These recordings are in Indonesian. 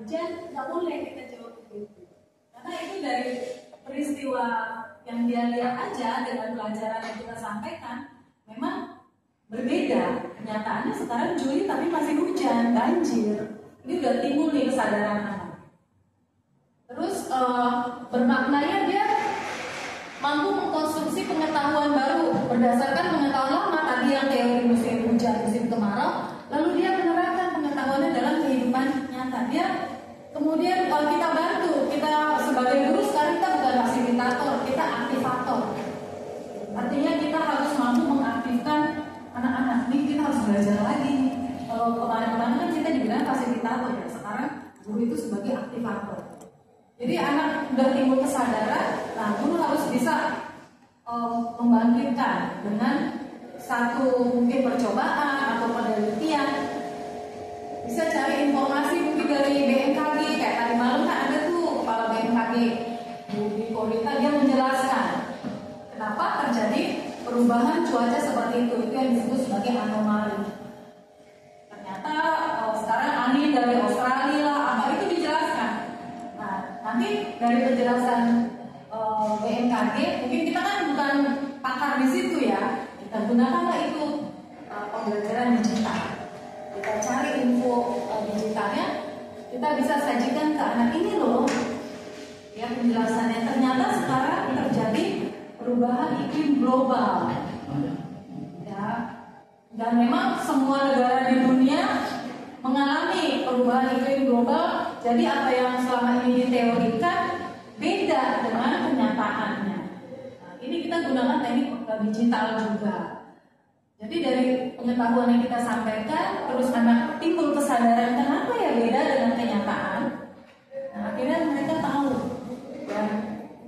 hujan, nggak boleh kita jawab begitu. Karena itu dari peristiwa yang dia lihat aja dengan pelajaran yang kita sampaikan, memang berbeda. Kenyataannya sekarang Juli tapi masih hujan, banjir. Ini udah timbul nih kesadaran anak. Terus bermaknanya dia mampu mengkonstruksi pengetahuan baru berdasarkan pengetahuan lama tadi yang teori musim hujan, musim kemarau. Lalu dia menerapkan pengetahuannya dalam kehidupan nyata. Dia kemudian kalau kita bantu, kita sebagai guru sekarang kita bukan fasilitator, kita aktivator. Artinya kita harus mampu mengaktifkan anak-anak. Ini kita harus belajar lagi. Kalau kemarin-kemarin kan kita dibilang fasilitator ya, sekarang guru itu sebagai aktivator. Jadi anak udah timbul kesadaran, nah guru harus bisa membangkitkan dengan satu mungkin percobaan atau penelitian. Bisa cari informasi mungkin dari BMKG, kayak tadi malam kan ada tuh kepala BMKG Bu Korita, dia menjelaskan kenapa terjadi perubahan cuaca seperti itu yang disebut sebagai anomali. Ternyata sekarang angin dari Australia lah, apa itu dijelaskan. Nah, nanti dari penjelasan BMKG, mungkin kita kan bukan pakar di situ ya, kita gunakanlah itu pembelajaran digital. Kita cari info digitalnya, kita bisa sajikan ke anak ini loh, ya penjelasannya. Ternyata sekarang terjadi perubahan iklim global, ya, dan memang semua negara di dunia mengalami perubahan iklim global. Jadi apa yang selama ini diteorikan beda dengan kenyataannya. Nah, ini kita gunakan teknik digital juga. Jadi dari pengetahuan yang kita sampaikan, terus anak timbul kesadaran kenapa ya beda dengan kenyataan. Nah, akhirnya mereka tahu dan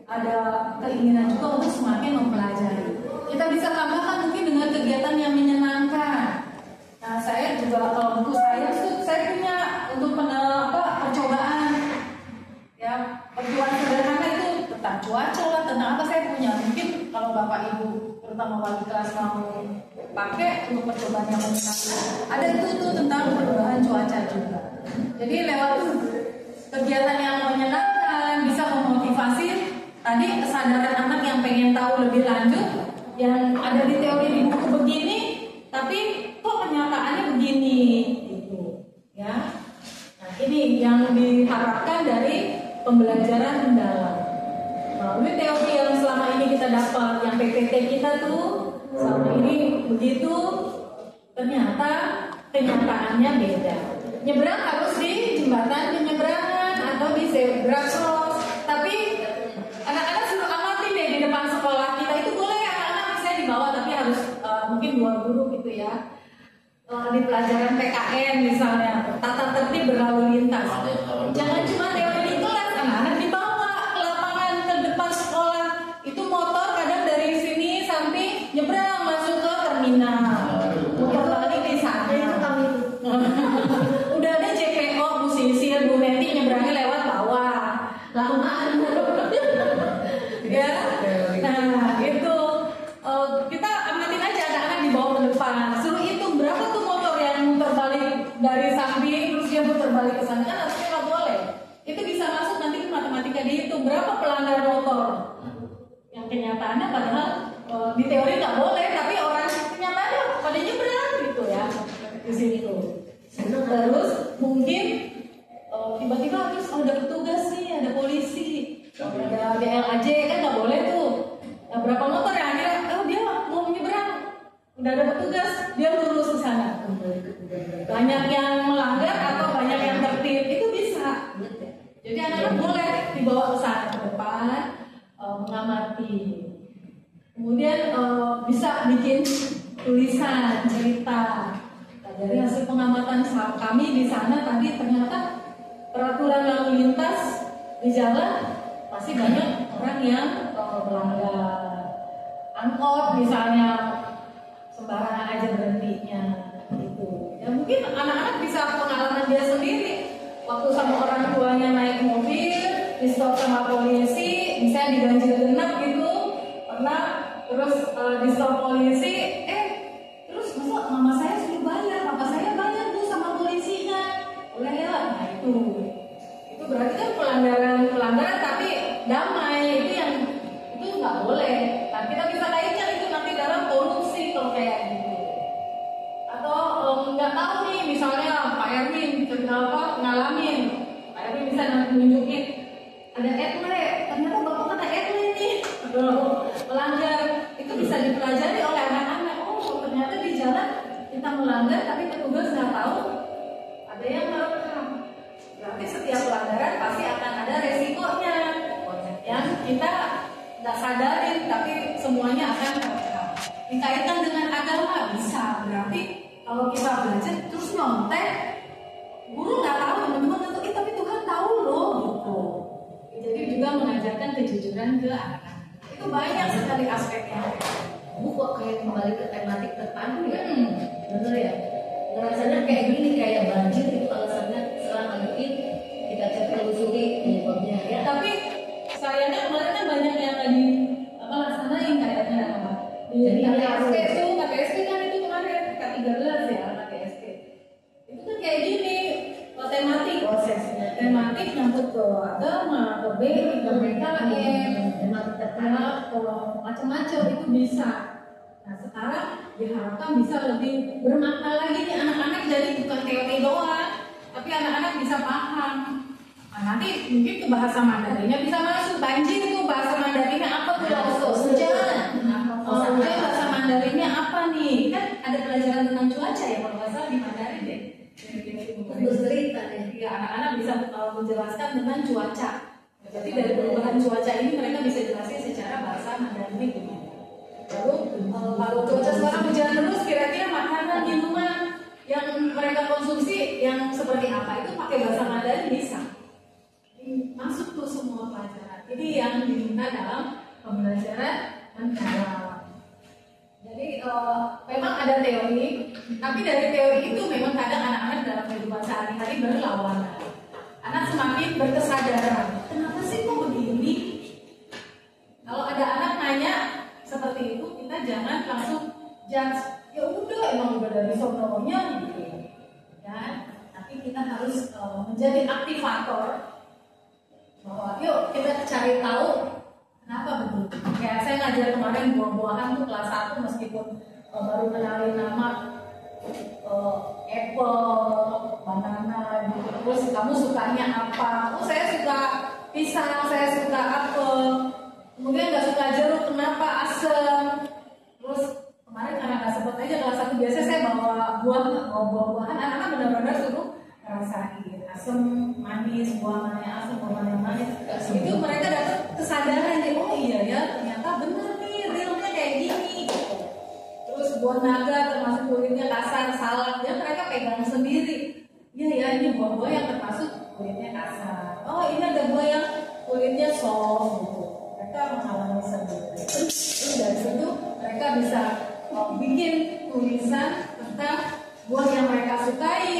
ada keinginan juga untuk semakin mempelajari. Kita bisa tambahkan mungkin dengan kegiatan yang menyenangkan. Nah, saya juga kalau buku saya punya untuk percobaan. Ya, percobaan sederhana itu tentang cuaca lah, tentang apa saya punya. Mungkin kalau Bapak Ibu terutama wali kelas mau pakai untuk percobaan yang menyenangkan, ada itu tentang perubahan cuaca juga. Jadi lewat kegiatan yang menyenangkan bisa memotivasi tadi kesadaran anak yang pengen tahu lebih lanjut, yang ada di teori di buku begini, tapi kok kenyataannya begini, gitu, ya. Nah, ini yang diharapkan dari pembelajaran mendalam. Melalui teori yang selama ini kita dapat, yang PPT kita tuh selama ini begitu, ternyata kenyataannya beda. Nyebrang harus di jembatan penyeberangan atau di zebra cross, tapi anak-anak suruh amatin deh di depan sekolah kita. Itu boleh anak-anak saya dibawa, tapi harus mungkin 2 guru gitu ya. Di pelajaran PKN misalnya, tata tertib berlalu lintas. Jangan cuma teori di kelas, anak-anak dibawa ke lapangan, ke depan sekolah. Itu motor kadang dari sini sampai nyebrang masuk ke terminal, muter balik di sana. Udah ada JPO, Bu Sisil, Bu Neti nyebrangnya lewat bawah. Lamaan. Ya. Nah, itu kita amatin aja anak-anak dibawa ke depan. Suruh hitung berapa tuh motor yang muter balik dari samping terus dia muter balik ke sana, kan harusnya nggak boleh. Itu bisa masuk nanti ke matematika, dihitung berapa pelanggaran motor. Yang kenyataannya padahal di teori nggak boleh, tapi orang kenyataannya pada nyebrang gitu ya di situ. Terus mungkin tiba-tiba terus ada petugas nih, ada polisi, ada DLAJ, kan nggak boleh tuh. Nah, berapa motor yang akhirnya dia mau menyeberang, udah ada petugas, dia lurus ke sana. Banyak yang melanggar atau banyak yang tertib, itu bisa. Jadi anak-anak boleh dibawa ke sana ke depan, mengamati. Kemudian bisa bikin tulisan cerita. Nah, dari hasil pengamatan kami di sana tadi ternyata peraturan lalu lintas di jalan masih banyak orang yang melanggar. Angkot misalnya sembarangan aja berhentinya gitu. Ya mungkin anak-anak bisa pengalaman dia sendiri. Waktu sama orang tuanya naik mobil, di stop sama polisi, misalnya di ganjil genap gitu, pernah terus di stop polisi, terus masa mama saya suruh bayar, papa saya bayar tuh sama polisinya, boleh ya? Nah itu berarti kan pelanggaran tapi damai, itu nggak boleh. Nah, kita bisa kaitkan itu nanti dalam korupsi kalau kayak gitu. Atau nggak tahu nih, misalnya Pak Erwin ngalamin, Pak Erwin bisa nunjukin ada etle, ternyata bapak kena etle nih, melanggar, itu bisa dipelajari oleh anak-anak. Oh, ternyata di jalan kita melanggar tapi petugas nggak tahu ada yang merekam. Berarti setiap pelanggaran pasti akan ada resikonya yang kita nggak sadarin, tapi semuanya akan terekam. Dikaitkan dengan agama bisa, berarti kalau kita belajar terus nyontek, guru nggak tahu, teman-teman tentu, tapi Tuhan tahu loh gitu. Jadi juga mengajarkan kejujuran ke anak-anak. Itu banyak sekali aspeknya. Bu kok kayak kembali ke tematik terpadu ya? Bener ya? Rasanya kayak gini, kayak banjir itu alasannya selama ini kita telusuri penyebabnya ya. Tapi sayangnya kemarin kan banyak yang lagi laksanain kayaknya apa? Di KTSP tuh, KTSP kan itu kemarin K13 ya, KTSP. Itu kan kayak gini, tematik prosesnya, tematik nyangkut ke agama, ke BI, ke BKM, macam-macam itu bisa. Nah sekarang diharapkan bisa lebih bermakna lagi nih anak-anak, jadi bukan teori doang, tapi anak-anak bisa paham. Nah, nanti mungkin ke bahasa Mandarinnya bisa masuk. Banjir itu bahasa Mandarinnya apa tuh? Hujan. Hujan bahasa Mandarinnya apa nih? Kan ada pelajaran tentang cuaca ya kalau nggak salah di Mandarin deh. Terus cerita ya. Ya, anak-anak bisa menjelaskan tentang cuaca. Jadi dari perubahan cuaca ini mereka bisa jelasin secara bahasa Mandarinnya gimana. Lalu kalau cuaca sekarang hujan terus, kira-kira makanan, minuman yang mereka konsumsi yang seperti apa itu pakai bahasa Mandarin bisa. Masuk tuh semua pelajaran. Ini yang diminta dalam pembelajaran mendalam. Jadi memang ada teori, tapi dari teori itu memang kadang anak-anak dalam kehidupan sehari-hari berlawanan. Anak semakin berkesadaran. Kenapa sih kok begini? Kalau ada anak nanya seperti itu, kita jangan langsung judge. Ya udah, emang udah dari sononya gitu. Ya, tapi kita harus menjadi aktivator. Bahwa yuk kita cari tahu kenapa begitu. Kayak saya ngajar kemarin buah-buahan tuh kelas 1 meskipun baru kenalin nama apple, banana gitu. Terus kamu sukanya apa? Oh saya suka pisang, saya suka apel. Kemudian nggak suka jeruk, kenapa? Asam. Terus kemarin karena nggak sempat aja kelas 1, biasanya saya bawa buah-buahan, anak-anak benar-benar suruh rasain asam, manis, buah mana yang asam, buah mana yang manis. Itu mereka dapat kesadaran deh, oh iya ya ternyata bener nih, realnya kayak gini. Terus buah naga termasuk kulitnya kasar, salak, ya mereka pegang sendiri. Iya ya, ini buah-buah yang termasuk kulitnya kasar. Oh ini ada buah yang kulitnya soft gitu. Mereka mengalami sendiri. Terus dari situ mereka bisa bikin tulisan tentang buah yang mereka sukai.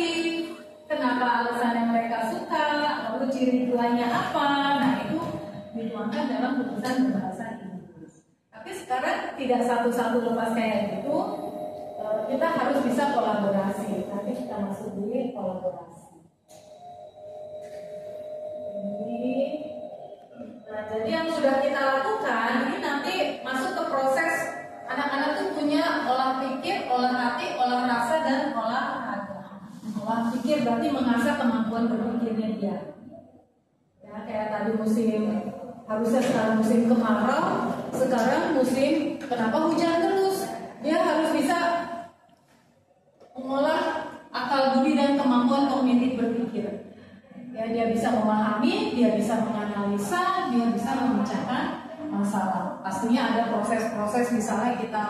Kenapa alasan yang mereka suka, lalu ciri buahnya apa. Nah itu dituangkan dalam tulisan berbahasa Inggris. Tapi sekarang tidak satu-satu lepas kayak gitu, kita harus bisa kolaborasi. Nanti kita masuk di kolaborasi. Nah jadi yang sudah kita lakukan ini nanti masuk ke proses anak-anak tuh punya olah pikir, olah hati, olah rasa, dan olah olah pikir berarti mengasah kemampuan berpikirnya dia. Ya kayak tadi harusnya sekarang musim kemarau, sekarang musim kenapa hujan terus? Dia harus bisa mengolah akal budi dan kemampuan kognitif berpikir. Ya dia bisa memahami, dia bisa menganalisa, dia bisa memecahkan masalah. Pastinya ada proses-proses, misalnya kita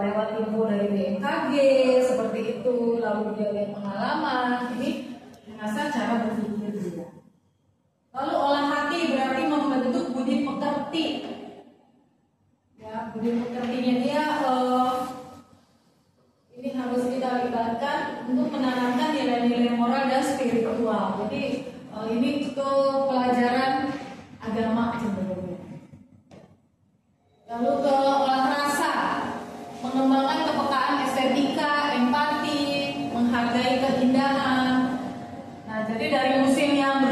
lewat info dari BMKG seperti itu, lalu dia lihat pengalaman, ini mengasah cara berpikir dia. Lalu olah hati berarti membentuk budi pekerti. Ya, budi pekertinya dia ini harus kita libatkan untuk menanamkan nilai-nilai moral dan spiritual. Jadi ini itu pelajaran agama cenderungnya. Lalu ke olah rasa, mengembangkan kepekaan estetika, empati, menghargai keindahan. Nah, jadi dari musim yang